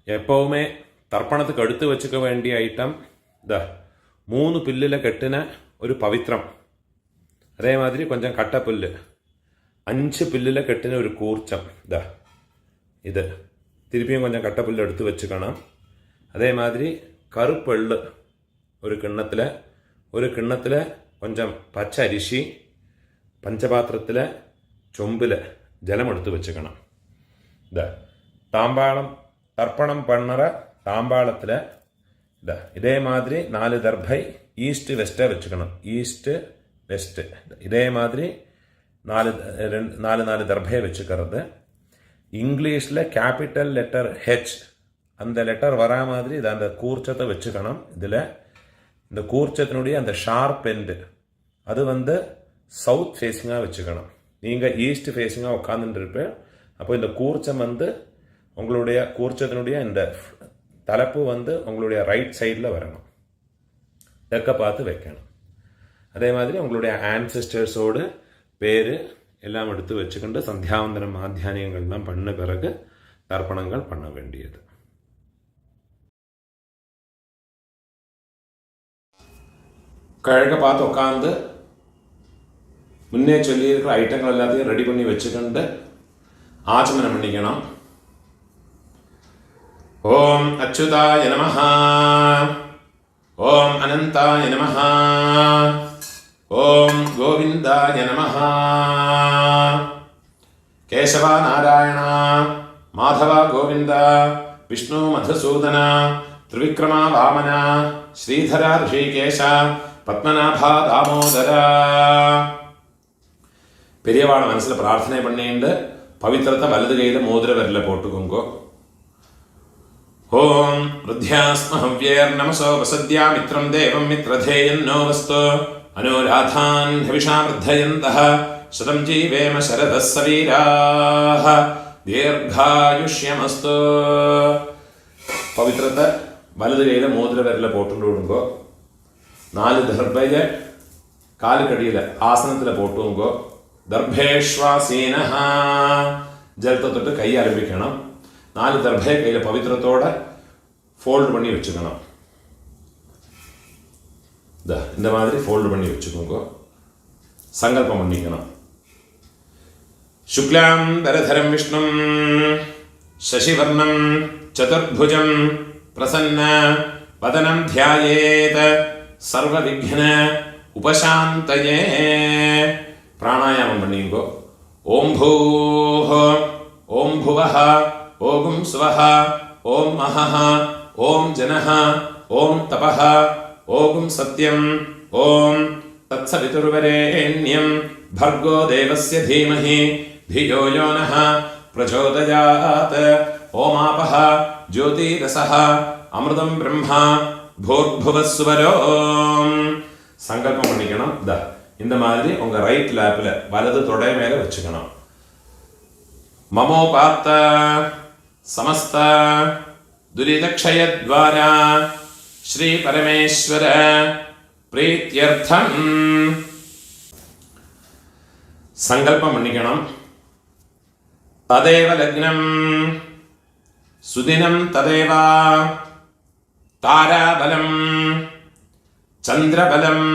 எப்போவுமே தர்ப்பணத்துக்கு எடுத்து வச்சுக்க வேண்டிய ஐட்டம் இந்த 3 பில்லில் கெட்டின ஒரு பவித்திரம், அதே மாதிரி கொஞ்சம் கட்டப்புல்லு, 5 பில்லில் கெட்டின ஒரு கூர்ச்சம், இது திருப்பியும் கொஞ்சம் கட்டப்புல்லு எடுத்து வச்சுக்கணும். அதே மாதிரி கருப்பெள்ளு ஒரு கிண்ணத்தில் கொஞ்சம் பச்சை அரிசி, பஞ்சபாத்திரத்தில் சொம்பில் ஜலம் எடுத்து வச்சுக்கணும். தாம்பாளம் தர்ப்பணம் பண்ணுற தாம்பாளத்தில் இதே மாதிரி 4 தர்பை ஈஸ்ட்டு வெஸ்ட்டாக வச்சுக்கணும். ஈஸ்ட்டு வெஸ்ட்டு இதே மாதிரி 4 தர்பையை வச்சுக்கிறது. இங்கிலீஷில் கேபிட்டல் லெட்டர் ஹெச் அந்த லெட்டர் வரா மாதிரி இதை அந்த கூர்ச்சத்தை வச்சுக்கணும். இதில் இந்த கூர்ச்சத்தினுடைய அந்த ஷார்ப் எண்டு அது சவுத் ஃபேஸிங்காக வச்சுக்கணும். நீங்கள் ஈஸ்ட் ஃபேஸிங்காக உட்காந்துருப்பேன். அப்போ இந்த கூர்ச்சம் உங்களுடைய கூர்ச்சத்தினுடைய இந்த தலைப்பு உங்களுடைய ரைட் சைடில் வரணும். தெற்க பார்த்து வைக்கணும். அதே மாதிரி உங்களுடைய ஆன்செஸ்டர்ஸோடு பேர் எல்லாம் எடுத்து வச்சுக்கிண்டு சந்தியாவந்தனம் ஆத்தியானியங்கள்லாம் பண்ண பிறகு தர்ப்பணங்கள் பண்ண வேண்டியது. கிழக்க பார்த்து உட்காந்து முன்னே சொல்லியிருக்கிற ஐட்டங்கள் எல்லாத்தையும் ரெடி பண்ணி வச்சுக்கிண்டு ஆச்சமனம் பண்ணிக்கணும். ஓம் அச்சுதாய நமஹ, ஓம் அனந்தாய நமஹ, ஓம் கோவிந்தாய நமஹ. கேசவ நாராயண மாதவ கோவிந்த விஷ்ணு மதுசூதன த்ரிவிக்ரம வாமன ஸ்ரீதர ரிஷிகேஷ பத்மநாப தாமோதர. பெரியவாள மனசில் பிரார்த்தனை பண்ணிட்டு பவித்திரத்தை வலது கையில் மோதிர விரல போட்டுக்கோங்கோ. ஓம் ருத்யாஸ்ம ஹவ்யேர் நமசோ வசத்யா மித்ரம் தேவம் மித்ரதேயன்னோ வஸ்து அனுராதான் ஹவிஷா வர்தயந்தः சதம் ஜீவேம சரதः சவீராः தீர்காயுஷ்யமஸ்து. பவித்திரத்தை வலது கையில் மோதிர விரல போட்டு விடுங்கோ. 4 தர்பையை காலுக்கடியில் ஆசனத்தில் போட்டுங்கோ. தர்பேஷ்வாசீனஹ ஜலத்தை தொட்டு கையை ஆரம்பிக்கணும். 4 தர்பையை கையில் பவித்திரத்தோட ஃபோல்டு பண்ணி வச்சுக்கணும். இந்த மாதிரி ஃபோல்டு பண்ணி வச்சுக்கோங்க. சங்கல்பம் பண்ணிக்கணும். சுக்லாம் தரதரம் விஷ்ணும் சசிவர்ணம் சதுர்புஜம் பிரசன்ன வதனம் தியாயேத் சர்வ விக்ன உபசாந்தயே. பிராணாயாமம் பண்ணிங்கோ. ஓம் பூஹ ஓம் புவஹ ஓம் சுவஹ ஓம் மஹஹ ஓம் ஜனஹ ஓம் தபஹ ஓம் சத்யம் ஓம் தத்சவிதுர்வரேண்யம் भर्गो देवस्य धीमहि धियो यो नः प्रचोदयात्. ओमापः ज्योतिरसः अमृतं ब्रह्मा भूर्भुवस्वरो. சங்கல்பம் பண்ணிக்கணும். இந்த மாதிரி உங்க ரைட் லேப்ல வலது தொடை மேல வச்சுக்கணும். மமோபாத்த சமஸ்த துரிதக்ஷயத்வாரா ஸ்ரீ பரமேஸ்வர பிரீத்யர்த்தம் சங்கல்பம் பண்ணிக்கணும். ததேவ லக்னம் சுதினம் ததேவ தாராபலம் சந்திரபலம்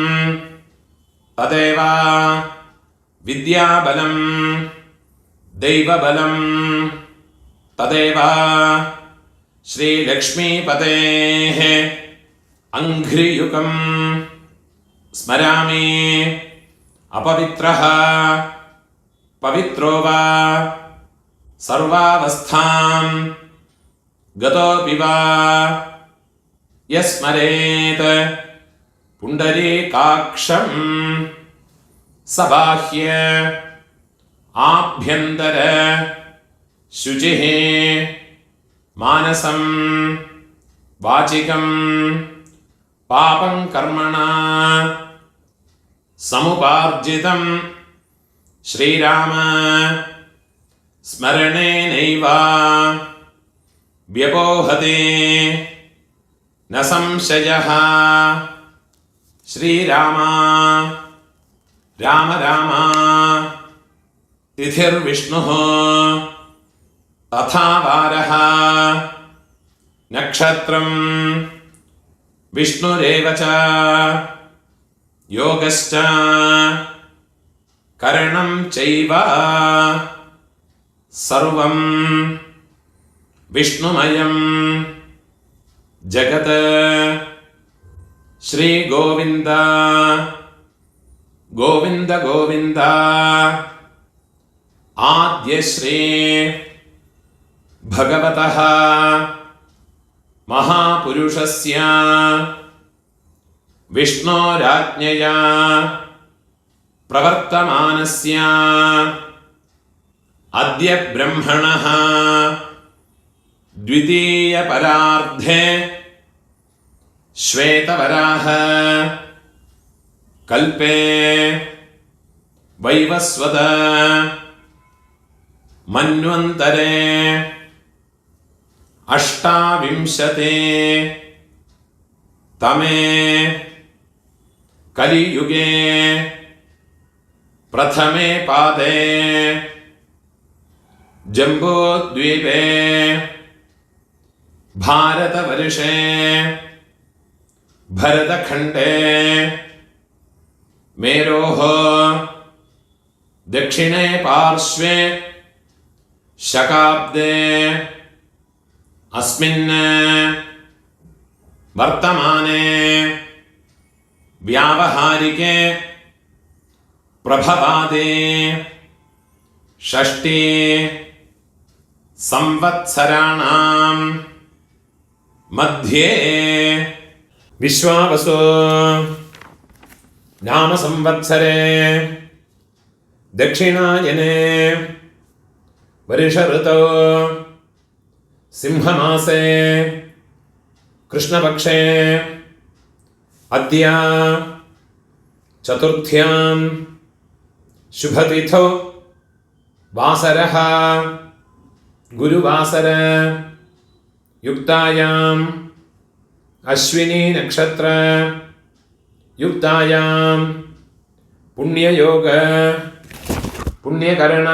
ததேவ வித்யாபலம் தெய்வபலம் ததேவ ஸ்ரீலக்ஷ்மீபதேः அங்க்ரியுகம் ஸ்மராமி. अपवित्रः पवित्रो वा सर्वावस्थां गतोऽपि वा यस्मरेत् पुण्डरीकाक्षं सबाह्य आभ्यन्तर शुचिः मानसं वाचिकं पापं कर्मणा समुपार्जितं श्रीराम स्मरणेनैव व्यपोहते न संशयः. श्रीराम राम राम तिथिर्विष्णुः तथा वारः നക്ഷത്രം വിഷ്ണുരേവ ച യോഗശ്ച കരണം ചൈവ സർവം വിഷ്ണുമയം ജഗത് ശ്രീ ഗോവിന്ദ ഗോവിന്ദ ഗോവിന്ദ ആദ്യശ്രീ ഭഗവതഃ മഹാപുരുഷസ്യ വിഷ്ണോരാജ്ഞയാ പ്രവർത്തമാനസ്യ അദ്യ ബ്രഹ്മണഃ ദ്വിതീയപരാർദ്ധേ ശ്വേതവരാഹ കൽപേ വൈവസ്വത മന്വന്തരേ അഷ്ടാവിംശതേ തമേ കലിയുഗേ പ്രഥമേ പാദേ ജംബൂദ്വീപേ ഭാരതവർഷേ ഭരതഖണ്ഡേ മേരോः ദക്ഷിണേ പാർശ്വേ ശകാബ്ദേ അസ്മിन् വർത്തമാനേ വ്യാവഹാരികേ പ്രഭവാദേ ഷഷ്ഠി സംവത്സരാണാം മധ്യേ വിശ്വാവസു നാമ സംവത്സരേ ദക്ഷിണായനേ വർഷ ഋതൗ സിംഹമാസേ കൃഷ്ണപക്ഷേ അദ്യ ചതുർത്ഥ്യാം ശുഭതിഥൗ വാസരഃ ഗുരുവാസര യുക്തായാം അശ്വിനി നക്ഷത്ര യുക്തായാം പുണ്യയോഗ പുണ്യകരണ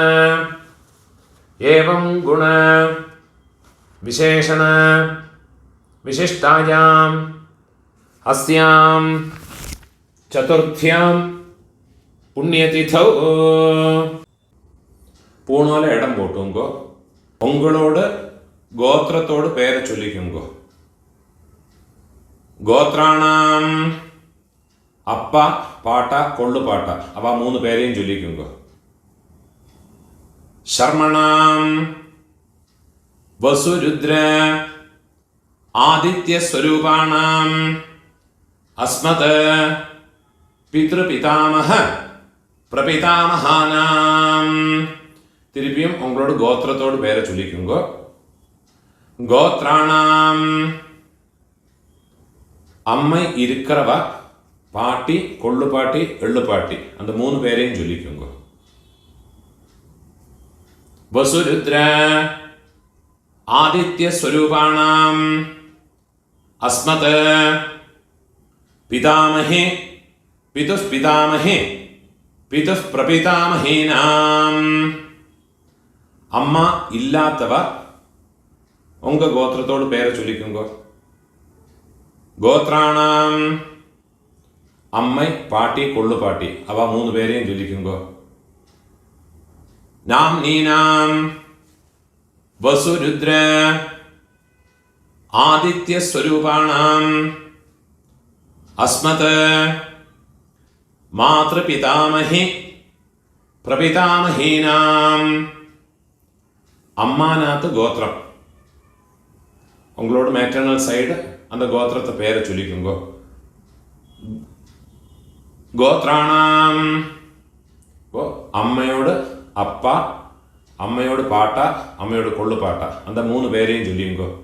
ഏവം ഗുണ വിശേഷണ വിശിഷ്ടായാം അസ്യാം ചതുർത്ഥ്യാം പുണ്യതിഥൗ പൂണോല ഇടം പോട്ടുങ്കോ ഉങ്ങളോട് ഗോത്രത്തോട് പേരെ ചൊല്ലിക്കുങ്കോ ഗോത്രാണാം അപ്പ പാട്ട കൊള്ളുപാട്ട അവ മൂന്ന് പേരെയും ചൊല്ലിക്കുങ്കോ ശർമ്മണാം വസുരുദ്ര ആദിത്യസ്വരൂപാണാം അസ്മത് പിതൃപിതാമഹ പ്രപിതാമഹാനാം തിരുപ്പിയും ഉങ്ങളോട് ഗോത്രത്തോട് പേരെ ചൊല്ലിക്കുങ്കോ ഗോത്രാണാം അമ്മ ഇരിക്കറവ പാട്ടി കൊള്ളുപാട്ടി എള്ളുപാട്ടി அந்த മൂന്ന് പേരെയും ചൊല്ലിക്കുങ്കോ വസുരുദ്ര ആദിത്യസ്വരൂപാണാം അസ്മത് പിതാമഹേ പിതുഃപിതാമഹേ പിതുഃപ്രപിതാമഹീനാം അമ്മ ഇല്ലാത്തവ ഉങ്ക ഗോത്രത്തോട് പേരെ ചൊല്ലിക്കുങ്കോ ഗോത്രാണാം അമ്മ പാട്ടി കൊള്ളുപാട്ടി അവ മൂന്ന് പേരെയും ചൊല്ലിക്കുങ്കോ നാം നീനാം വസുരുദ്ര ആദിത്യസ്വരൂപാണാം അസ്മത് മാതൃപിതാമഹി പ്രപിതാമഹീനാം അമ്മാനാത്ത് ഗോത്രം ഉങ്ങളോട് മാറ്റേണൽ സൈഡ് அந்த ഗോത്രത്തെ പേരെ ചൊല്ലിക്കുങ്കോ ഗോത്രാണാം അമ്മയോട് അപ്പ അമ്മയോട് പാട്ട അമ്മയോട് കൊള്ളുപാട്ട அந்த മൂന്ന് പേരെയും ചൊല്ലിയുങ്കോ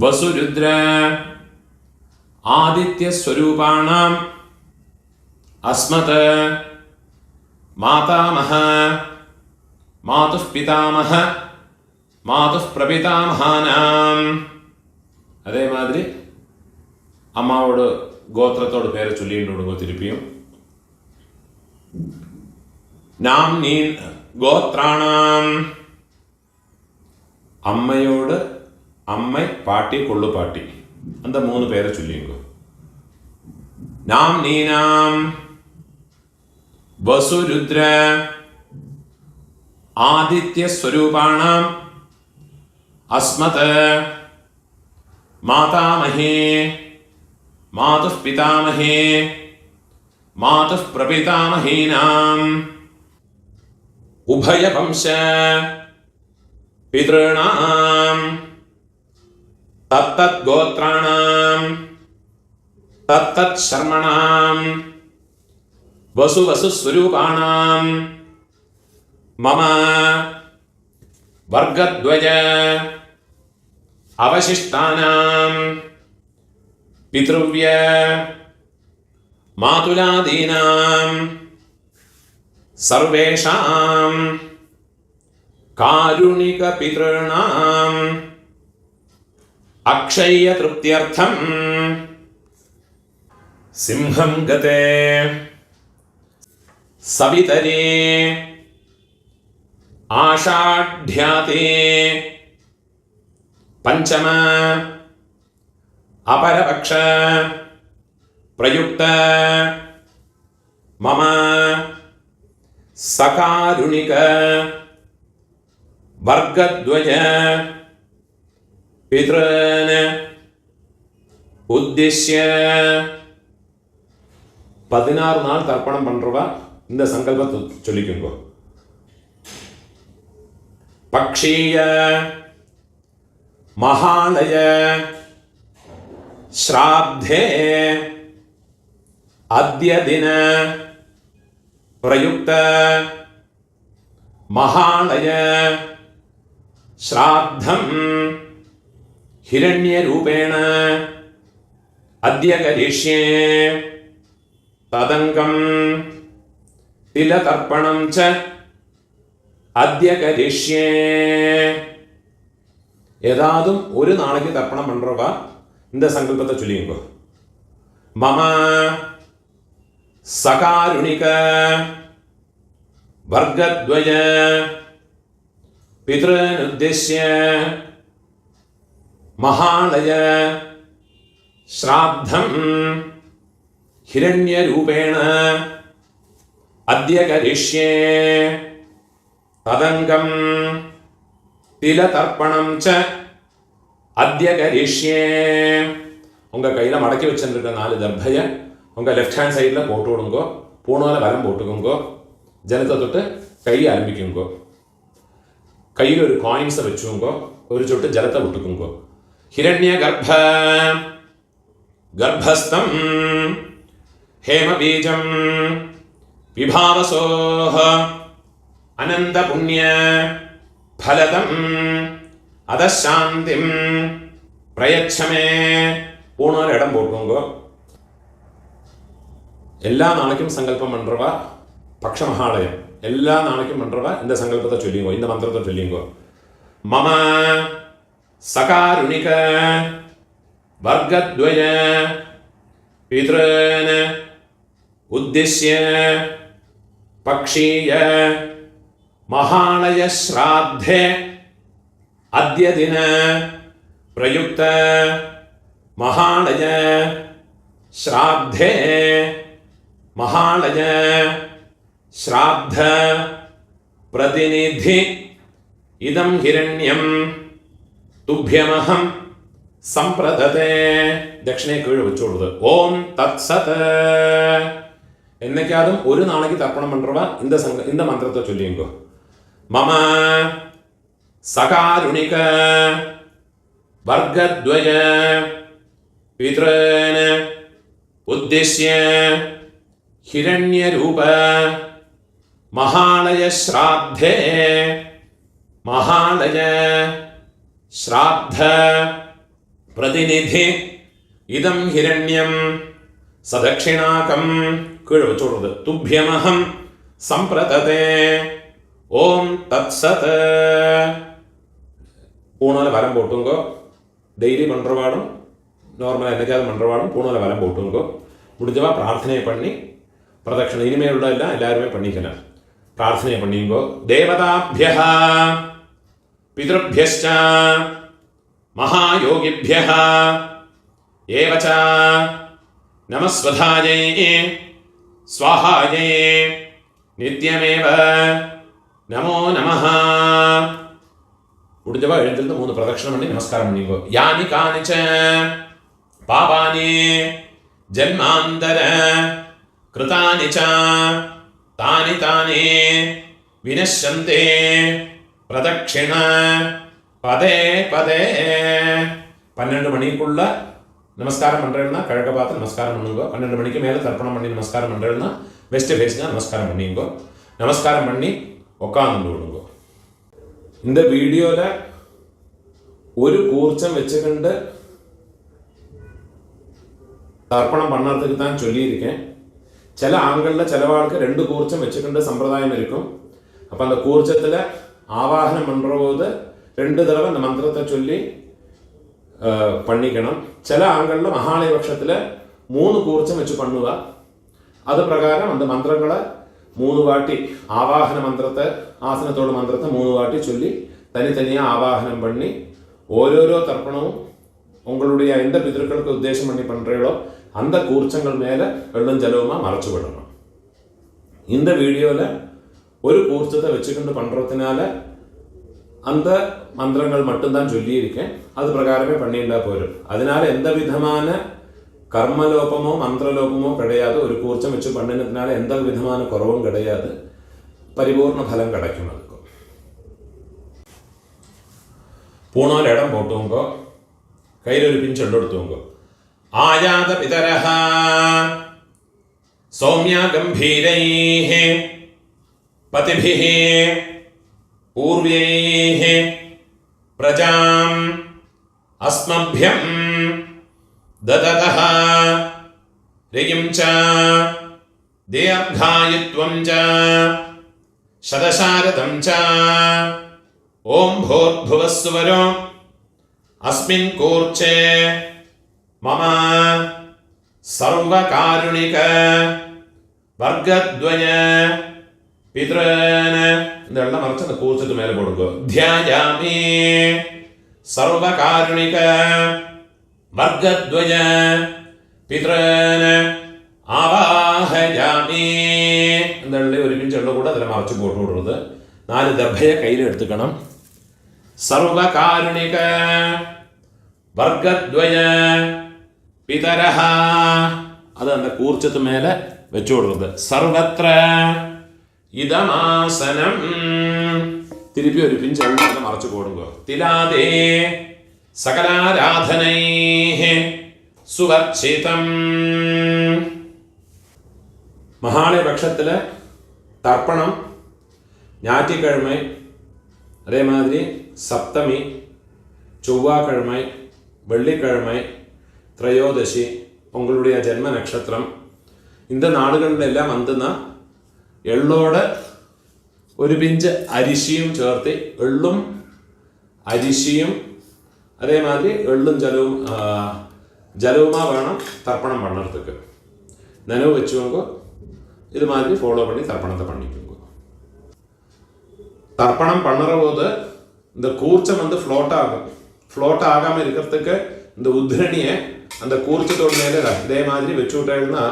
വസുരുദ്ര ആദിത്യസ്വരൂപാണാം അസ്മത് മാതാമഹ മാതുഃപിതാമഹ മാതുഃപ്രപിതാമഹാനാം അതേമാതിരി അമ്മാവോട് ഗോത്രത്തോട് പേരെ ചൊല്ലിയിട്ടുണ്ടോ തിരുപ്പിയും നാം നീ ഗോത്രാണാം അമ്മയോട് அம்மை, பாட்டி, கொள்ளு பாட்டி, அந்த 3 பேரை சொல்லிங்க. நாம் நீனாம் வசுருத்ர ஆதித்ய ஸ்வரூபாணாம் அஸ்மத் மாதாமஹே மாதுः பிதாமஹே மாதுः பிரபிதாமஹீனாம் உபயவம்ச பித்ருணாம் தத்தத் கோத்ராணாம் தத்தத் சர்மணாம் வசு வசு ஸ்வரூபாணாம் மம வர்க்கத்வய அவசிஷ்டானாம் பித்ருவ்ய மாதுலாதீனாம் சர்வேஷாம் காருணிக பித்ருணாம் அக்ஷய திருப்தியர்த்தம் சிம்ஹம் கதே சவிதரே ஆஷாಢ்யாதே பஞ்சம அபரபக்ஷ பிரயுக்த மம சகாருணிக வர்க்கத்வய பித்ருன் உத்திஷ்ய 16 நாள் தர்ப்பணம் பண்றவா இந்த சங்கல்பத்தை சொல்லிக்கோங்க. பக்ஷீய மகாலய ஸ்ராத்தே அத்ய தின பிரயுக்த மகாலய ஸ்ராத்தம் ஹிரண்யரூபேண அத்ய கரிஷ்யே ததங்கம் திலதர்ப்பணம் ச அத்ய கரிஷ்யே. ஏதாவது ஒரு நாளைக்கு தர்ப்பணம் பண்றவா இந்த சங்கல்பத்தை சொல்லிங்க. மம சகாருணிக வர்க்கத்வய பித்ருன் உத்திஷ்ய மகாலய ஸ்ராத்தம் ஹிரண்யரூபேண அத்ய கரிஷ்யே ததங்கம் திலதர்ப்பணம் ச அத்ய கரிஷ்யே. உங்க கையில மடக்கி வச்சிருக்க 4 தர்பைய உங்க லெஃப்ட் ஹேண்ட் சைட்ல போட்டு விடுங்கோ. பூணால வரம் போட்டுக்கோங்கோ. ஜலத்தை தொட்டு கையை ஆரம்பிக்குங்கோ. கையில் ஒரு காயின்ஸை வச்சுக்கோங்கோ. ஒரு சொட்டு ஜலத்தை விட்டுக்குங்கோ. ஹிரண்ய கர்ப்பஸ்தம் ஹேம பீஜம் விபாவசோஹ அனந்த புண்ணிய ஃபலதம் அதசாந்திம் பிரயச்சமே. பூணால இடம் போட்டுக்கோங்கோ. எல்லா நாளைக்கும் சங்கல்பம் பண்றவா பக்ஷ மகாலயம் எல்லா நாளைக்கும் பண்றவா இந்த சங்கல்பத்தை சொல்லிங்கோ. இந்த மந்திரத்தை சொல்லிங்கோ. மம சகாருணிக வர்க்கத்வய பித்ருன் உத்திஷ்ய பக்ஷீய மகாலய ஸ்ராத்தே அத்ய தின பிரயுக்த மகாலய ஸ்ராத்தே மகாலய ஸ்ராத்த பிரதிநிதி இதம் ஹிரண்யம் துப்யமஹம் சம்பிரததே. தட்சிணை கீழே வச்சு விடுது. ஓம் தத் சத். என்னைக்காதும் ஒரு நாளைக்கு தர்ப்பணம் பண்றவா இந்த மந்திரத்தை சொல்லிங்கோ. மம சகாருணிக வர்க்கத்வய பித்ருன் உத்திஷ்ய ஹிரண்யரூப மகாலய ஸ்ராத்தே மகாலய ஸ்ராத்த பிரதிநிதி இதம் ஹிரண்யம் சதக்ஷிணாகம் கீழே வச்சு விடுறது. துப்யமஹம் சம்பிரததே. ஓம் தத் சத். பூணால வரம் போட்டுங்கோ. டெய்லி பண்றவாடும் நார்மலாக என்னைக்காவது பண்றவாடும் பூணால வரம் போட்டுங்கோ. முடிஞ்சவா பிரார்த்தனை பண்ணி பிரதட்சணை இனிமேல் உள்ள எல்லாம் எல்லாருமே பண்ணிக்கலாம். பிரார்த்தனை பண்ணிங்கோ. தேவதாபிய பிதృभ्यश्च महायोगिभ्यः एव च नमस्वधायै स्वाहायै नित्यमेव नमो नमः. முடிஞ்சவா எழுந்திருந்து 3 பிரதட்சணம் பண்ணி நமஸ்காரம் பண்ணிக்கோ. யானி கானிச்ச பாபானி ஜன்மாந்தர கிருதானி ச தானி தானி வினஷ்யந்தே பிரதட்சிண பதே பதே. 12 மணிக்குள்ள நமஸ்காரம் பண்ணுறேன்னா கிழக்க பார்த்து நமஸ்காரம் பண்ணுங்க. 12 மணிக்கு மேலே தர்ப்பணம் பண்ணி நமஸ்காரம் பண்ணுறேன்னா வெஸ்ட் ஃபேஸ்னா நமஸ்காரம் பண்ணிங்கோ. நமஸ்காரம் பண்ணி உட்காந்து விடுங்க. இந்த வீடியோவில் ஒரு கூர்ச்சம் வச்சுக்கிண்டு தர்ப்பணம் பண்ணுறதுக்கு தான் சொல்லியிருக்கேன். சில ஆண்களில் சிலவாளுக்கு 2 கூர்ச்சம் வச்சுக்கிண்டு சம்பிரதாயம் இருக்கும். அப்போ அந்த கூர்ச்சத்தில் ஆவாகனம் பண்ணுற போது 2 தடவை அந்த மந்திரத்தை சொல்லி பண்ணிக்கணும். சில ஆண்களில் மகாலய பட்சத்தில் 3 கூர்ச்சம் வச்சு பண்ணுவா. அது பிரகாரம் அந்த மந்திரங்களை 3 வாட்டி ஆவாகன மந்திரத்தை ஆசனத்தோட மந்திரத்தை 3 வாட்டி சொல்லி தனித்தனியாக ஆவாகனம் பண்ணி ஓரோரோ தர்ப்பணமும் உங்களுடைய எந்த பிதர்களுக்கு உத்தேசம் பண்ணி பண்ணுறீங்களோ அந்த கூர்ச்சங்கள் மேலே வெள்ளம் ஜலவுமாக மறைச்சு விடணும். இந்த வீடியோவில் ஒரு கூர்ச்சத்தை வச்சுக்கொண்டு பண்ணுறதுனால அந்த மந்திரங்கள் மட்டும்தான் சொல்லியிருக்கேன். அது பிரகாரமே பண்ணியிருந்தா போயிடும். அதனால எந்த விதமான கர்மலோபமோ மந்திரலோபமோ கிடையாது. ஒரு கூர்ச்சம் வச்சு பண்ணினதுனால எந்த விதமான குறவும் கிடையாது. பரிபூர்ண பலம் கிடைக்கும். அதுக்கும் பூணோல் இடம் போட்டுவோங்கோ. கையில் ஒரு பிஞ்சு எடுத்துவோங்கோ. ஆயாத பிதரஹ சௌமியா கம்பீரைஹ பதிபிஹ பூர்வைஹ பிரஜாம் அஸ்மப்யம் ददतः रियं च दीर्घायुत्वं च शतशारदं च ॐ भूर्भुवः सुवरो अस्मिन् कूर्चे मम सर्वकारुणिक वर्गद्वय पितॄन् இந்த எல்லாம் மறைச்சு அந்த கூர்ச்சத்து மேலே போடுங்க. ध्यायामि सर्वकारुणिक वर्गद्वय पितॄन् आवाहयामि. அந்த ஒரு பிஞ்சு எல்லாம் கூட அதில் மறைச்சு போட்டு விடுறது. 4 தர்பையை கையில் எடுத்துக்கணும். सर्वकारुणिक वर्गद्वय पितरः அது அந்த கூர்ச்சத்து மேலே வச்சு விடுறது. सर्वत्र இதமாசனம் திருப்பி ஒரு பிஞ்சு எல்லாம் மறைச்சு போடுங்க. திலாதே சகலாராதனைः சுவர்ச்சிதம். மகாலய பட்சத்தில் தர்ப்பணம் ஞாயிற்றுக்கிழமை, அதே மாதிரி சப்தமி, செவ்வாய்க்கிழமை, வெள்ளிக்கிழமை, திரையோதசி, உங்களுடைய ஜென்ம நட்சத்திரம், இந்த நாடுகளிലെല്ലാം வந்துன்னா എള്ളോട് ഒരു പിഞ്ച് അരിശിയും ചേർത്ത് എള്ളും അരിശിയും അതേമാതിരി എള്ളും ജലവുമാ வேணும் தர்ப்பணம் பண்ணுறதுக்கு. நினைவு வச்சுக்கோங்க. இது மாதிரி ஃபாலோ பண்ணி தர்ப்பணத்தை பண்ணிக்கோங்க. தர்ப்பணம் பண்ணுற போது இந்த கூர்ச்சம் வந்து ஃப்ளோட் ஆகாமல் இருக்கிறதுக்கு இந்த உத்ரணியை அந்த கூர்ச்சத்தோடு மேலே இதே மாதிரி வச்சு விட்டேன்னா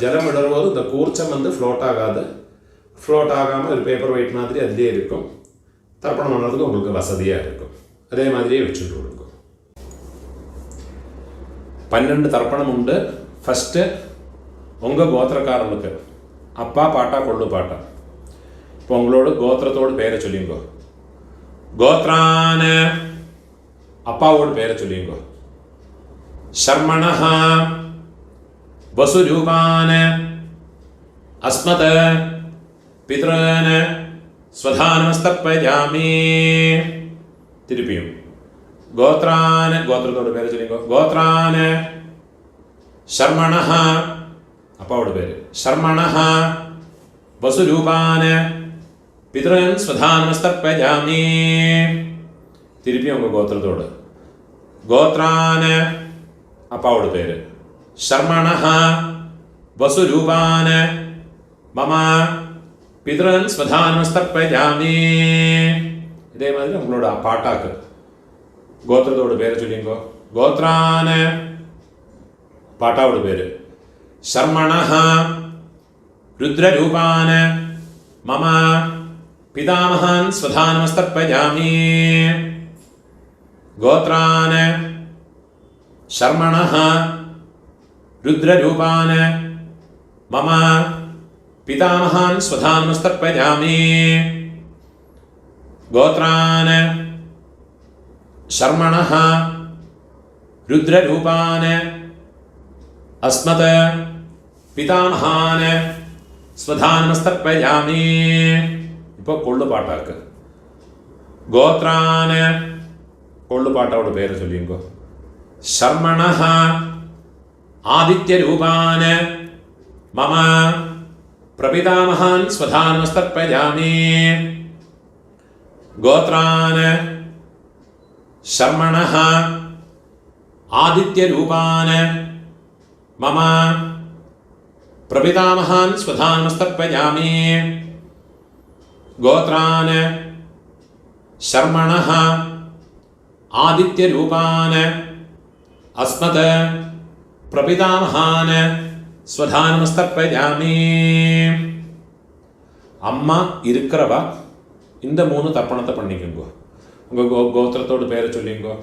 ஜலம் விடும்போது இந்த கூர்ச்சம் வந்து ஃப்ளோட் ஆகாது. ஃப்ளோட் ஆகாமல் ஒரு பேப்பர் வெயிட் மாதிரி அதிலே இருக்கும். தர்ப்பணம் பண்ணுறதுக்கு உங்களுக்கு வசதியாக இருக்கும். அதே மாதிரியே வச்சுட்டு விடுங்க. 12 தர்ப்பணம் உண்டு. ஃபஸ்ட்டு உங்கள் கோத்திரக்காரர்களுக்கு அப்பா பாட்டா கொள்ளு பாட்டா. இப்போ உங்களோட கோத்திரத்தோடு பேரை சொல்லிங்கோ. கோத்ரான அப்பாவோட பேரை சொல்லிங்கோ. ஷர்மணஹா வசுரூபான அஸ்மத பித்ரான ஸ்வதானமஸ்தர்ப்பயாமி. திருப்பியும் கோத்ரான கோத்திரத்தோட பேரை சொல்லிங்கோ. கோத்ரான ஷர்மணஹ அப்பாவோட பேர். ஷர்மணஹ வசுரூபான பித்ரன் ஸ்வதானமஸ்தர்ப்பயாமி. திருப்பியும் உங்கள் கோத்திரத்தோடு. கோத்ரான அப்பாவோட பேர். ஷர்மணஹ வசுரூபான மம பித்ரன் ஸ்வதானமஸ்தர்ப்பயாமி. இதே மாதிரி உங்களோட பாட்டாக்கு ഗോത്രത്തോട് പേര് ചൊല്ലിങ്കോ. ഗോത്രാന് പാട്ടാവോട് പേര്. ശർമ്മണഃ രുദ്രരൂപാന് മമ പിതാമഹാൻ സ്വധാനമസ്തർപ്പയാമി. ഗോത്രാന് ശർമ്മണഃ രുദ്രരൂപാന് മമ പിതാമഹാൻ സ്വധാനമസ്തർപ്പയാമി. ഗോത്രാന് ശർമ്മണഃ രുദ്രരൂപാന് അസ്മത് പിതാമഹാന് സ്വധാനമസ്തർപ്പയാമി. ഇപ്പോൾ കൊള്ളുപാട്ടാക്ക്. ഗോത്രാന് കൊള്ളുപാട്ടോട് പേര് ചൊല്ലിങ്കോ. ശർമ്മണഃ ആദിത്യരൂപാന് മമ പ്രപിതാമഹാൻ സ്വധാനമസ്തർപ്പയാമി. ഗോത്രാന് ശർമ്മണഃ ആദിത്യരൂപാന് മമ പ്രപിതാമഹാൻ സ്വധാനമസ്തർപ്പയാമി. ഗോത്രാന് ശർമ്മണഃ ആദിത്യരൂപാന് അസ്മത് പ്രപിതാമഹാന് സ്വധാനമസ്തർപ്പയാമി. അമ്മ இருக்கிறவ இந்த 3 தர்ப்பணத்தை பண்ணிக்கோங்க. உங்க கோத்திரத்தோடு பேரை சொல்லிங்கோ.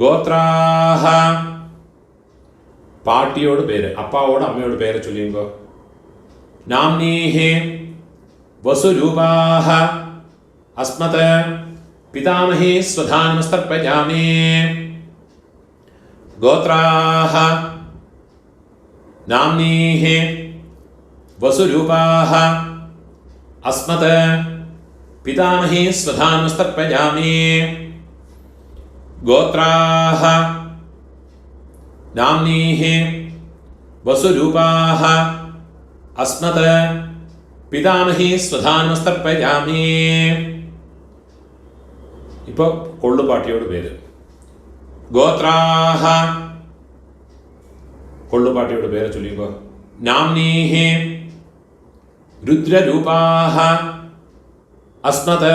கோத்ராஹ பாட்டியோடு பேரு, அப்பாவோட அம்மையோட பேரை சொல்லிங்கோ. நாம்னீஹி வசுரூபாஹ அஸ்மத் பிதாமஹி ஸ்வதானமஸ்தர்ப்பயாமி. கோத்ராஹ நாம்னீஹி வசுரூபாஹ அஸ்மத் പിതാമഹി സ്വധാനമസ്തർപ്പയാമി. ഗോത്രാഹ നാംനീഹി വസുരൂപാഹ അസ്മത് പിതാമഹി സ്വധാനമസ്തർപ്പയാമി. ഇപ്പോൾ കൊള്ളുപാട്ടിയോട് പേര്. ഗോത്രാഹ കൊള്ളുപാട്ടിയോട് പേര് ചൊല്ലിക്കോ. നാംനീഹി രുദ്രരൂപാഹ അസ്മത്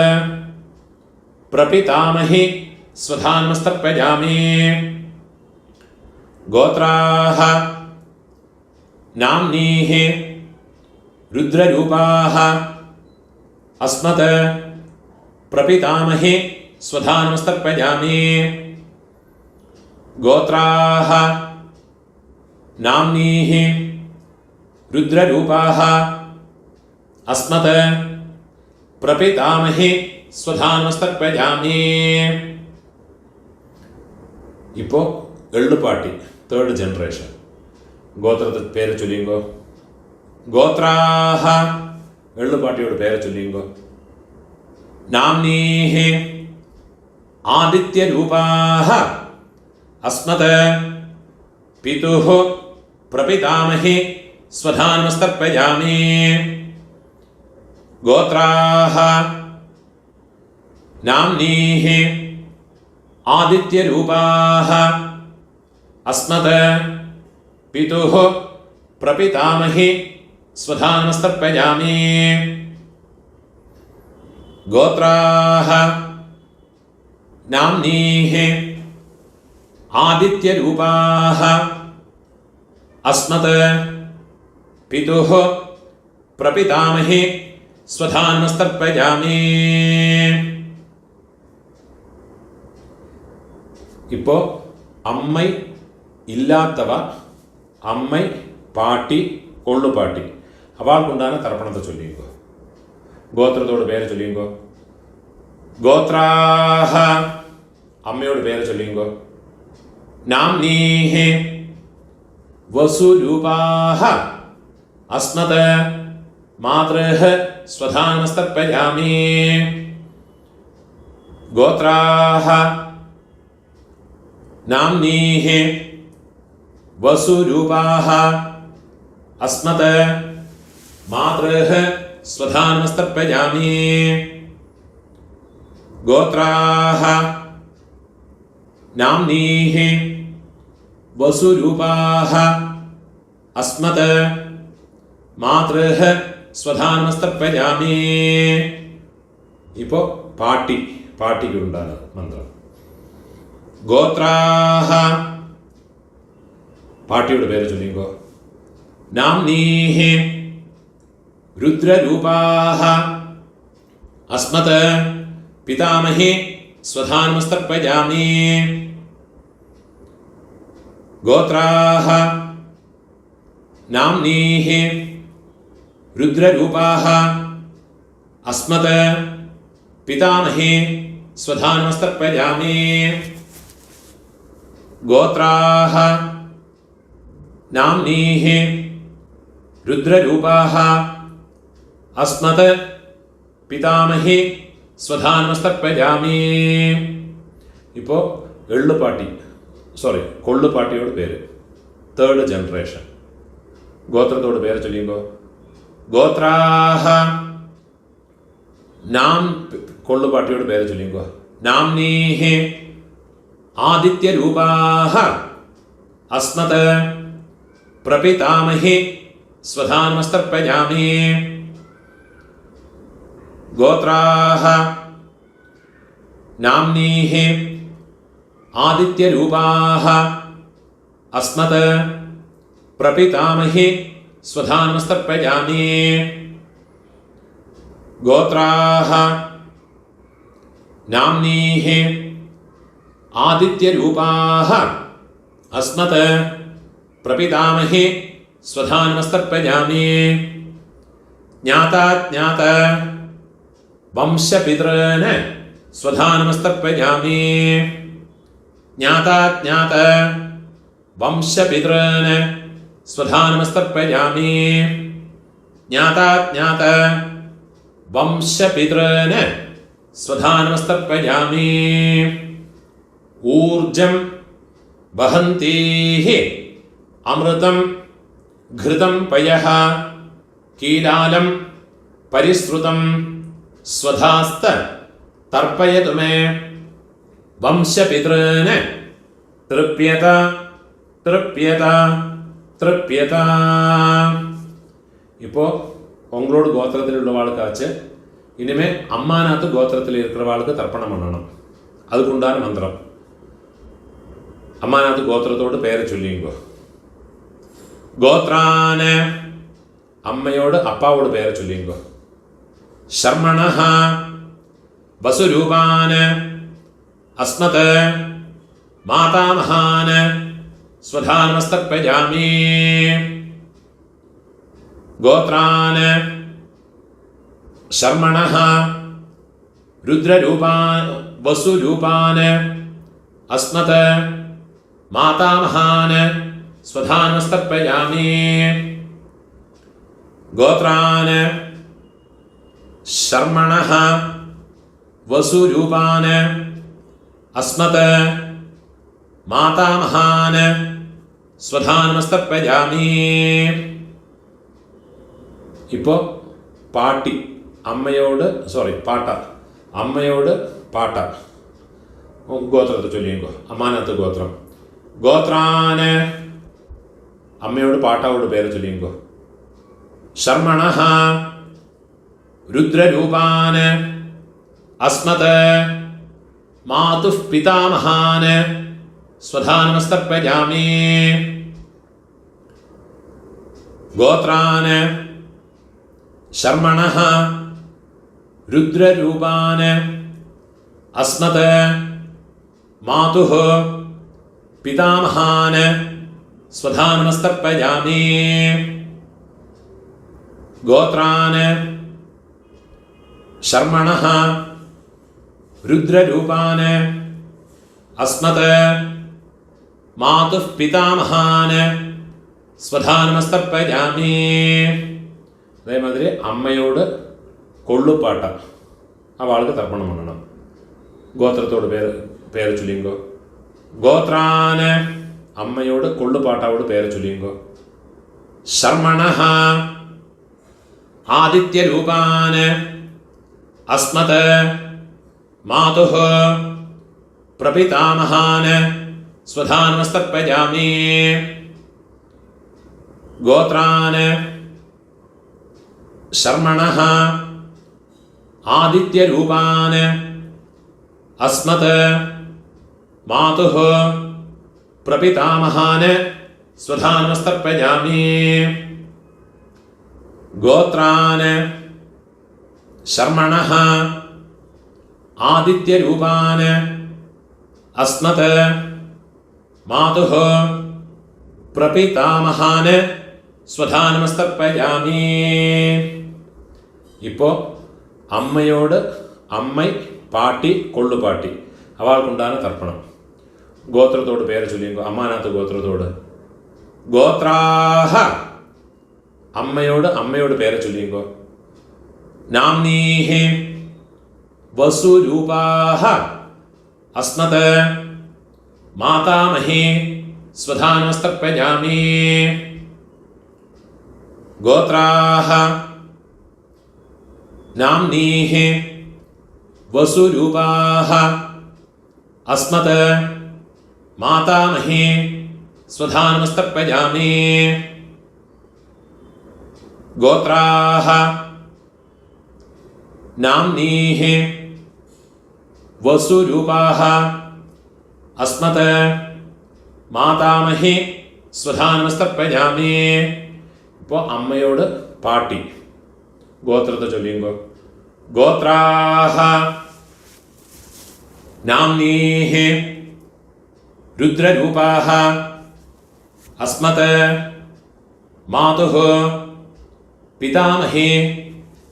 പ്രപിതാമഹി സ്വധാനമസ്തർപ്പയാമി. ഗോത്രാഹ നാംനീഹി രുദ്രരൂപാഹ അസ്മത് പ്രപിതാമഹി സ്വധാനമസ്തർപ്പയാമി. ഗോത്രാഹ നാംനീഹി രുദ്രരൂപാഹ അസ്മത് പ്രപിതാമഹി സ്വധാനമസ്തർപ്പയാമി. ഇപ്പോൾ എള്ളുപാട്ടി 3rd ജനറേഷൻ. ഗോത്രത്തെ പേര് ചൊല്ലിങ്കോ. ഗോത്രാഹ എള്ളുപാട്ടിയോട് പേര് ചൊല്ലിങ്കോ. നാംനീഹി ആദിത്യരൂപാഹ അസ്മത് പിതുഃ പ്രപിതാമഹി സ്വധാനമസ്തർപ്പയാമി. ഗോത്രാഹ നാംനീഹി ആദിത്യരൂപാഹ അസ്മത് പിതുഃ പ്രപിതാമഹി സ്വധാനമസ്തർപ്പയാമി. ഗോത്രാഹ നാംനീഹി ആദിത്യരൂപാഹ അസ്മത് പിതുഃ പ്രപിതാമഹി സ്വധാനമസ്തർപ്പയാമി. ഇപ്പോൾ അമ്മൈ ഇല്ലാത്തവ അമ്മൈ പാട്ടി കൊള്ളുപാട്ടി അവൾക്കുണ്ടാകുന്ന തർപ്പണത്തെ ചൊല്ലിക്കോ. ഗോത്രത്തോട് പേര് ചൊല്ലിക്കോ. ഗോത്രാഹ അമ്മയോട് പേര് ചൊല്ലിക്കോ. നാംനീഹി വസുരൂപാഹ അസ്മത് മാതൃഃ സ്വധാനമസ്തർപ്പയാമി. ഗോത്രാഹ നാംനീഹി വസുരൂപാഹ അസ്മത് മാതൃഃ സ്വധാനമസ്തർപ്പയാമി. ഗോത്രാഹ നാംനീഹി വസുരൂപാഹ അസ്മത് മാതൃഃ സ്വധാനമസ്തർപ്പയാമി. ഇപ്പോൾ പാട്ടിക്കുണ്ടാണ് മന്ത്രം. ഗോത്രാഹ പാട്ടിയുടെ പേര് ചൊല്ലിക്കോ. നാംനീഹി രുദ്രരൂപാഹ അസ്മത് പിതാമഹി സ്വധാനമസ്തർപ്പയാമി. ഗോത്രാഹ നാംനീഹി രുദ്രരൂപാഹ അസ്മത് പിതാമഹി സ്വധാനമസ്തർപ്പയാമി. ഗോത്രാഹ നാംനീഹി രുദ്രരൂപാഹ അസ്മത് പിതാമഹി സ്വധാനമസ്തർപ്പയാമി. ഇപ്പോൾ കൊള്ളുപാട്ടിയോട് പേര്, തേർഡ് ജനറേഷൻ. ഗോത്രത്തോട് പേര് ചൊല്ലിയുമ്പോൾ ഗോത്രാഹ നാം, കൊള്ളുപാട്ടിയോട് പേര് ചൊല്ലിയുമ്പോൾ നാംനീഹി ആദിത്യരൂപാഹ അസ്മത് പ്രപിതാമഹി സ്വധാനമസ്തർപ്പയാമി. ഗോത്രാഹ നാംനീഹി ആദിത്യരൂപാഹ അസ്മത് പ്രപിതാമഹി സ്വധാനമസ്തർപ്പയാമി. ഗോത്രാഹ നാംനീഹി ആദിത്യരൂപാഹ അസ്മത് പ്രപിതാമഹി സ്വധാനമസ്തർപ്പയാമി. ജ്ഞാതാജ്ഞാത വംശപിതॄൻ സ്വധാനമസ്തർപ്പയാമി. ജ്ഞാതാജ്ഞാത വംശപിതॄൻ സ്വധാനമസ്തർപ്പയാമി. ജ്ഞാതാജ്ഞാത വംശപിതॄൻ സ്വധാനമസ്തർപ്പയാമി. ഊർജം വഹന്തീഃ അമൃതം ഘൃതം പയഃ കീലാലം പരിശ്രുതം സ്വധാസ്ത തർപ്പയതു മേ. വംശപിതॄൻ തൃപ്യത തൃപ്യത തൃപ്യത. ഇപ്പോൾ உங்களோட கோத்திரத்தில் உள்ளவாளுக்காச்சு இனிமே அம்மாநாத்து கோத்திரத்தில் இருக்கிறவாளுக்கு தர்ப்பணம் பண்ணணும். அதுக்குண்டான மந்திரம். അമ്മാനാത്ത് ഗോത്രത്തോട് പേര് ചൊല്ലിയുമ്പോ ഗോത്രാന്, അമ്മയോട് അപ്പാവോട് പേര് ചൊല്ലിയുമ്പോ ശർമ്മണഃ വസുരൂപാന് അസ്മത് മാതാമഹാന് സ്വധാനമസ്തർപ്പയാമി. ഗോത്രാന് ശർമ്മണഃ രുദ്രരൂപാൻ വസുരൂപാന് അസ്മത് മാതാമഹാന് സ്വധാനമസ്തർപ്പയാമി. ഗോത്രാന് ശർമ്മണഃ വസുരൂപാന് അസ്മത് മാതാമഹാന് സ്വധാനമസ്തർപ്പയാമി. ഇപ്പോൾ പാട്ടി അമ്മയോട് പാട്ട ഗോത്രത്തെ ചൊല്ലിയോ. അമ്മാനത്ത് ഗോത്രം. ഗോത്രാന് അമ്മയോട് പാട്ടാവോട് പേര് ചൊല്ലിയോ. ശർമ്മണഃ രുദ്രരൂപാന് അസ്മത് മാതുഃ പിതാമഹാന് സ്വധാനമസ്തർപ്പയാമി. ഗോത്രാന് ശർമ്മണഃ രുദ്രരൂപാന് അസ്മത് മാതുഃ പിതാമഹാന് സ്വധാനമസ്തർപ്പയാമി. ഗോത്രാന് ശർമ്മണഃ രുദ്രരൂപാന് അസ്മത് മാതുഃ പിതാമഹാന് സ്വധാനമസ്തർപ്പയാമി. അതേമാതിരി അമ്മയോട് കൊള്ളുപ്പാട്ട അവൾക്ക് തർപ്പണം பண்ணണം. ഗോത്രത്തോട് പേര് ചൊല്ലിയുമ്പോ ഗോത്രാന് അമ്മയോട് കൊള്ളുപാട്ടാവോട് പേര് ചൊല്ലിയുമ്പോ ശർമ്മണഃ ആദിത്യരൂപാന് അസ്മത് മാതുഃ പ്രപിതാമഹാന് സ്വധാനമസ്തർപ്പയാമി. ഗോത്രാന് ശർമ്മണഃ ആദിത്യരൂപാന് അസ്മത് मातुः प्रपितामहान् स्वधानमस्तर्पयामि गोत्रान् शर्मणः आदित्यरूपान् अस्मत् मातुः प्रपितामहान् स्वधानमस्तर्पयामि. ഇപ്പോൾ അമ്മയോട് അമ്മ പാട്ടി കൊള്ളുപാട്ടി അവൾക്കുണ്ടാകുന്ന തർപ്പണം. ഗോത്രത്തോട് പേര് ചൊല്ലിയോ അമ്മാനാത്ത് ഗോത്രത്തോട് ഗോത്രാഹ അമ്മയോട് പേര് ചൊല്ലിയോ നാംനീഹി വസുരൂപാഹ അസ്മത് മാതാമഹി സ്വധാനമസ്തർപ്പയാമി ഗോത്രാഹ നാംനീഹി വസുരൂപാഹ അസ്മത് മാതാമഹി സ്വധാനമസ്തർപ്പയാമി ഗോത്രാഹ നാംനീഹി വസുരൂപാഹ അസ്മത് മാതാമഹി സ്വധാനമസ്തർപ്പയാമി. ഇപ്പോൾ അമ്മയോട് പാട്ടി ഗോത്രത്തെ ചൊല്ലിയുമ്പോൾ ഗോത്രാഹ നാംനീഹി രുദ്രരൂപാഹ അസ്മത് മാതുഃ പിതാമഹി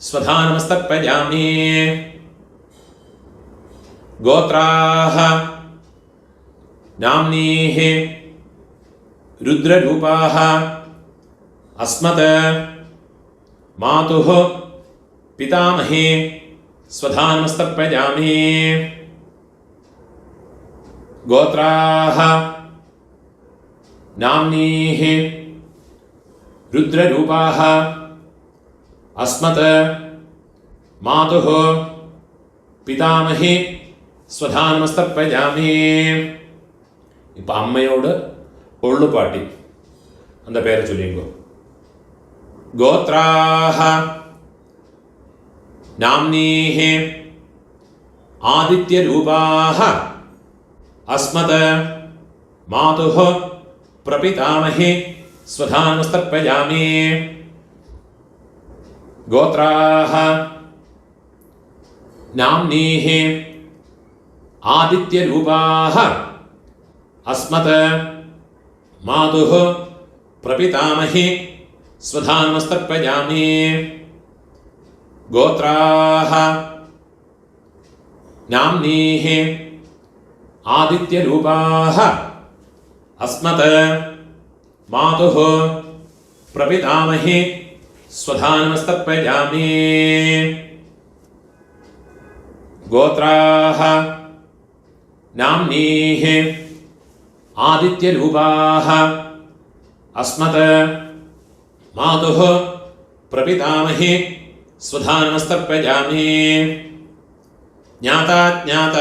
സ്വധാനമസ്തർപ്പയാമി ഗോത്രാഹ നാംനീഹി രുദ്രരൂപാഹ അസ്മത് മാതുഃ പിതാമഹി സ്വധാനമസ്തർപ്പയാമി ഗോത്രാഹ നാംനീഹി രുദ്രരൂപാഹ അസ്മത് മാതുഃ പിതാമഹി സ്വധാനമസ്തർപ്പയാമി. ഇപ്പം അമ്മയോട് ഒള്ളുപാട്ടി அந்த പേര് ചൊല്ലിയോ ഗോത്രാഹ നാംനീഹി ആദിത്യരൂപാഹ അസ്മത് മാതുഃ പ്രപിതാമഹി സ്വധാനമസ്തർപ്പയാമി ഗോത്രാഹ നാംനീഹി ആദിത്യരൂപാഹ അസ്മത് മാതുഃ പ്രപിതാമഹി സ്വധാനമസ്തർപ്പയാമി ഗോത്രാഹ നാംനീഹി ആദിത്യരൂപാഹ അസ്മത് മാതുഃ പ്രപിതാമഹി സ്വധാനമസ്തർപ്പയാമി ഗോത്രാഹ നാംനീഹി ആദിത്യരൂപാഹ അസ്മത് മാതുഃ പ്രപിതാമഹി സ്വധാനമസ്തർപ്പയാമി ജ്ഞാതാജ്ഞാത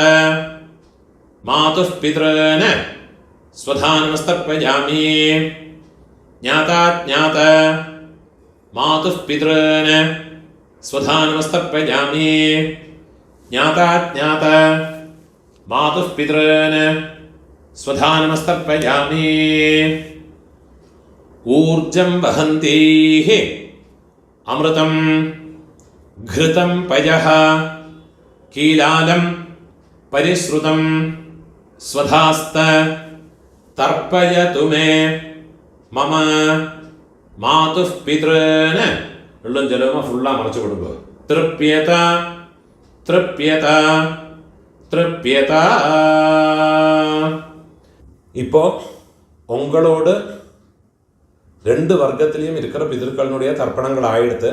മാതുഃ പിതॄന് സ്വധാനമസ്തർപ്പയാമി ജ്ഞാതാജ്ഞാത മാതുഃ പിതॄന് സ്വധാനമസ്തർപ്പയാമി ജ്ഞാതാജ്ഞാത മാതുഃ പിതॄന് സ്വധാനമസ്തർപ്പയാമി ഊർജം വഹന്തീഃ അമൃതം ഘൃതം പയഃ കീലാലം പരിശ്രുതം സ്വധാസ്ത തർപ്പയതു മേ മമ മാതുഃ പിതॄന് ഉള്ളും ജലവും ഫുള്ളാ മറച്ചു കൊടുക്കുക തൃപ്യത തൃപ്യത തൃപ്യത. இப்போ உங்களோடு ரெண்டு வர்க்கத்திலையும் இருக்கிற பிதர்களுடைய தர்ப்பணங்கள் ஆயிடுத்து.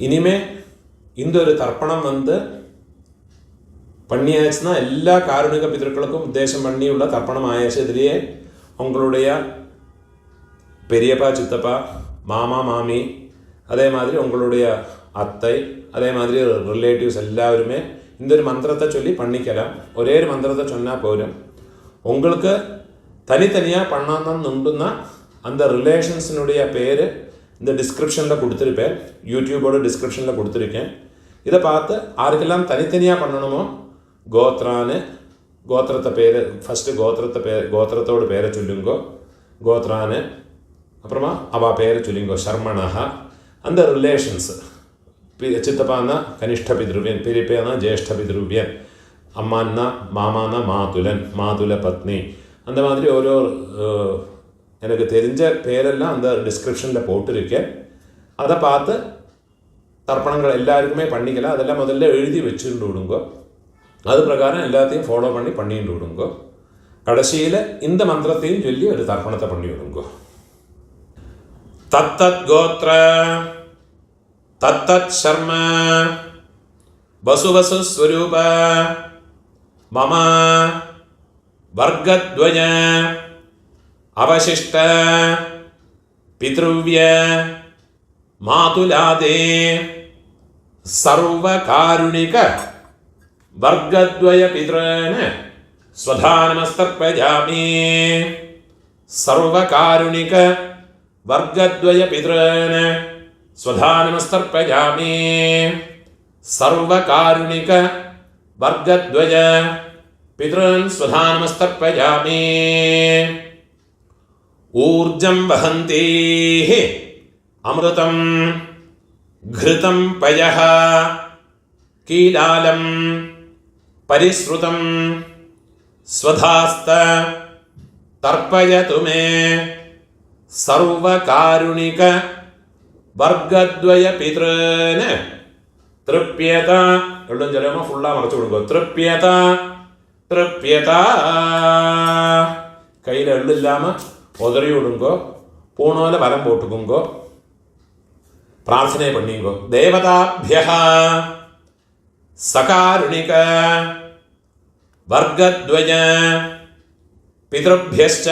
இனிமே இந்த ஒரு தர்ப்பணம் பண்ணியாச்சுன்னா எல்லா காருணிக பிதர்களுக்கும் உத்தேசம் பண்ணியுள்ள தர்ப்பணம் ஆயாச்சு. இதுலேயே உங்களுடைய பெரியப்பா சித்தப்பா மாமா மாமி அதே மாதிரி உங்களுடைய அத்தை அதே மாதிரி ரிலேட்டிவ்ஸ் எல்லாருமே இந்த ஒரு மந்திரத்தை சொல்லி பண்ணிக்கலாம். ஒரே ஒரு மந்திரத்தை சொன்னால் போதும். உங்களுக்கு தனித்தனியாக பண்ணணும்னா அந்த ரிலேஷன்ஸினுடைய பேர் இந்த டிஸ்கிரிப்ஷனில் கொடுத்துருப்பேன், யூடியூபோட டிஸ்கிரிப்ஷனில் கொடுத்துருக்கேன். இதை பார்த்து யாருக்கெல்லாம் தனித்தனியாக பண்ணணுமோ கோத்ரான்னு கோத்திரத்தை பேர் ஃபஸ்ட்டு கோத்திரத்தோட பேரை சொல்லுங்கோ, கோத்ரான்னு. அப்புறமா அவள் பேரை சொல்லுங்கோ, சர்மணா. அந்த ரிலேஷன்ஸு, சித்தப்பான்னா கனிஷ்ட பித்ருவியன், பெரியப்பேனா ஜேஷ்ட பித்ருவியன், அம்மான்னா மாமானா மாதுலன், மாதுல பத்னி. அந்த மாதிரி ஓரோ எனக்கு தெரிஞ்ச பேரெல்லாம் அந்த டிஸ்கிரிப்ஷனில் போட்டிருக்கேன். அதை பார்த்து தர்ப்பணங்கள் எல்லாருக்குமே பண்ணிக்கலாம். அதெல்லாம் முதல்ல எழுதி வச்சுட்டு விடுங்கோ. அது பிரகாரம் எல்லாத்தையும் ஃபாலோ பண்ணிட்டு விடுங்கோ. கடைசியில் இந்த மந்திரத்தையும் சொல்லி ஒரு தர்ப்பணத்தை பண்ணி விடுங்கோ. தத்தத் கோத்ர தத்தத் சர்ம வசுவசு ஸ்வரூப மம வர்க்கத்வய அவசிஷ்ட பித்ருவ்ய மாதுலாதே சர்வகாருணிக வர்க்கத்வய பித்ரேன ஸ்வதானமஸ்தர்ப்பயாமி. சர்வகாருணிக வர்க்கத்வய பித்ரேன ஸ்வதானமஸ்தர்ப்பயாமி. சர்வகாருணிக வர்க்கத்வய பித்ரன் ஸ்வதானமஸ்தர்ப்பயாமி. ஊர்ஜம் வஹந்தீஹ அமிர்தம் घृतं पयः कीलालं परिश्रुतं स्वधास्त तर्पयतु मे सर्वकारुणिक वर्गद्वय पितॄन् तृप्यत एल्लुम जलम फुल्ला मरच्चु विडुंगो तृप्यत तृप्यत कैयिल एल्लु इल्लाम उदरी विडुंगो पूणोल वलम पोट्टुकुंगो प्रार्थने पण्णिंगो देवताभ्यः सकारुणिक वर्गद्वय पितृभ्यश्च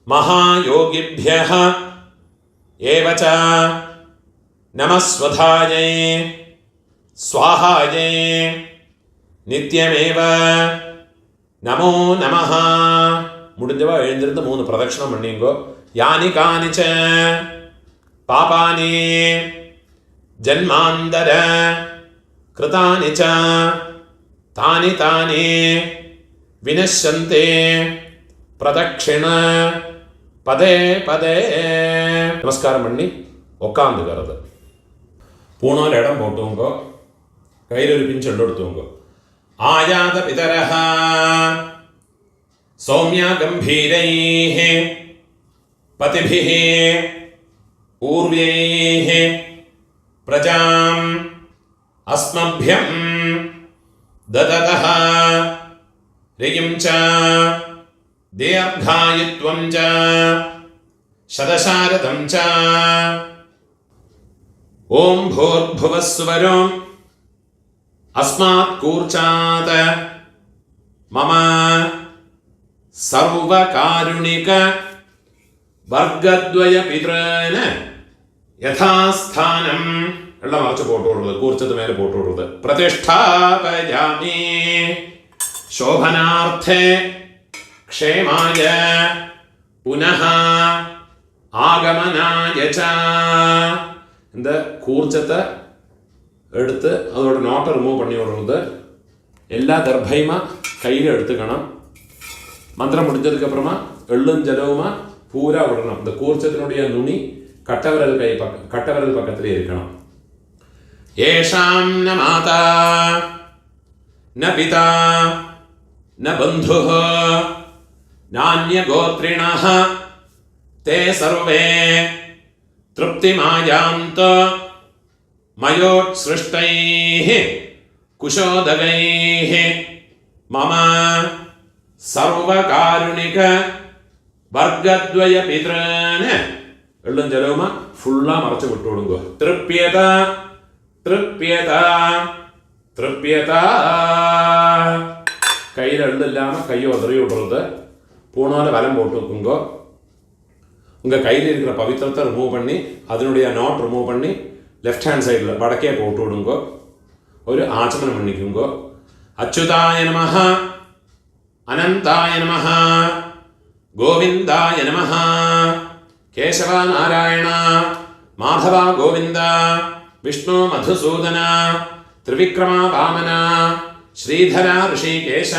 महायोगिभ्यः एव च नमस्वधायै स्वाहायै नित्यमेव नमो नमः मुडिंजवा एഴുந்திருந்து 3 प्रदक्षिणम पण्णिंगो यानि कानिच पापानि जन्मान्तर कृतानि च तानि तानि विनश्यन्ते प्रदक्षिण पदे पदे नमस्कार पण्णि उक्कार्ந்துக்கிறது पूणोल इडम पोट्टुंगो कैयिल ओरु पिंच एड्डुत्तुंगो आयात पितरः सौम्या गंभीरैः पतिभिः ऊर्व्यैः प्रजाम् अस्मभ्यं ददतः रियं च दीर्घायुत्वं च शतशारदं च ओम भूर्भुवः स्वरो अस्मात् कूर्चात् मम सर्वकारुणिक वर्गद्वय पितॄन् यथास्थानं എല്ലാം മറച്ച് പോട്ടുകൊടുത്തത് കൂർച്ചത്ത് മേലെ പോട്ടുകൊടുത്തത് പ്രതിഷ്ഠാപയാമി ശോഭനാർത്ഥേ ക്ഷേമായ പുനഃ ആഗമനായ ച இந்த கூர்ச்சத்தை எடுத்து அதோட நோட்டை ரிமூவ் பண்ணி விடுறது எல்லா தர்பையுமா கையில் எடுத்துக்கணும் மந்திரம் முடிஞ்சதுக்கப்புறமா எள்ளும் ஜலவுமா பூரா விடணும் இந்த கூர்ச்சத்தினுடைய நுனி கட்டவிரல் கட்டவிரல் பக்கத்திலே இருக்கணும் ஏஷாம் ந மாதா ந பிதா ந பந்துः நான்ய கோத்ரிணः தே சர்வே तृप्तिमायान्तो मयोत्सृष्टैः कुशोदगैः मम सर्वकारुणिक वर्गद्वय पितॄन् एल्लुम जलवुम फुल्ला मरच्चु विट्टु विडुंगो तृप्यत तृप्यत तृप्यत कैयिल एल्लु इल्लाम कैय उदरी विडरुद पूणोल वलम पोट्टु वेक्कुंगो உங்கள் கையில் இருக்கிற பவித்திரத்தை ரிமூவ் பண்ணி அதனுடைய நாட் ரிமூவ் பண்ணி லெஃப்ட் ஹேண்ட் சைடில் வடக்கே போட்டு விடுங்கோ ஒரு ஆச்சமனம் பண்ணிக்குங்கோ அச்சுதாய நமஹ அனந்தாய நமஹ கோவிந்தாய நமஹ கேசவ நாராயண மாதவ கோவிந்த விஷ்ணு மதுசூதன திரிவிக்ரம வாமன ശ്രീധര ഋഷികേശ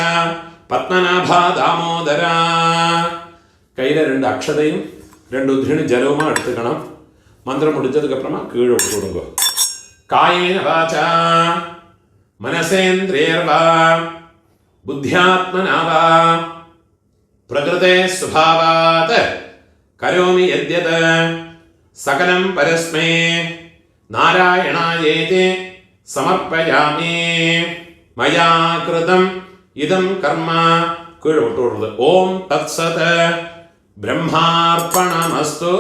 പത്മനാഭ ദാമോദര. കയ്യിലെ 2 അക്ഷതയും 2 ഉദ്ധിണി ജലവുമാണ് എടുത്തുക്കണം. മന്ത്രം മുടിച്ചതുക്കപ്പുറമാ കീഴോട്ട് കൊടുക്കുക. കായേന വാച മനസേന്ദ്രിയർവാ ബുദ്ധ്യാത്മനാവാ പ്രകൃതേ സ്വഭാവാത് കരോമി യദ്യത് സകലം പരസ്മൈ നാരായണായേതി സമർപ്പയാമി. മയാ കൃതം ഇദം കർമ്മ കീഴോട്ടുള്ളത്. ഓം തത്സത് ബ്രഹ്മാർപ്പണമസ്തു.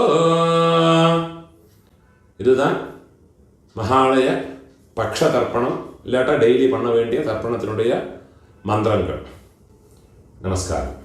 இதுதான் மகாலய பக்ஷ தர்ப்பணம் இல்லாட்டா டெய்லி பண்ண வேண்டிய தர்ப்பணத்தினுடைய மந்திரங்கள். நமஸ்காரம்.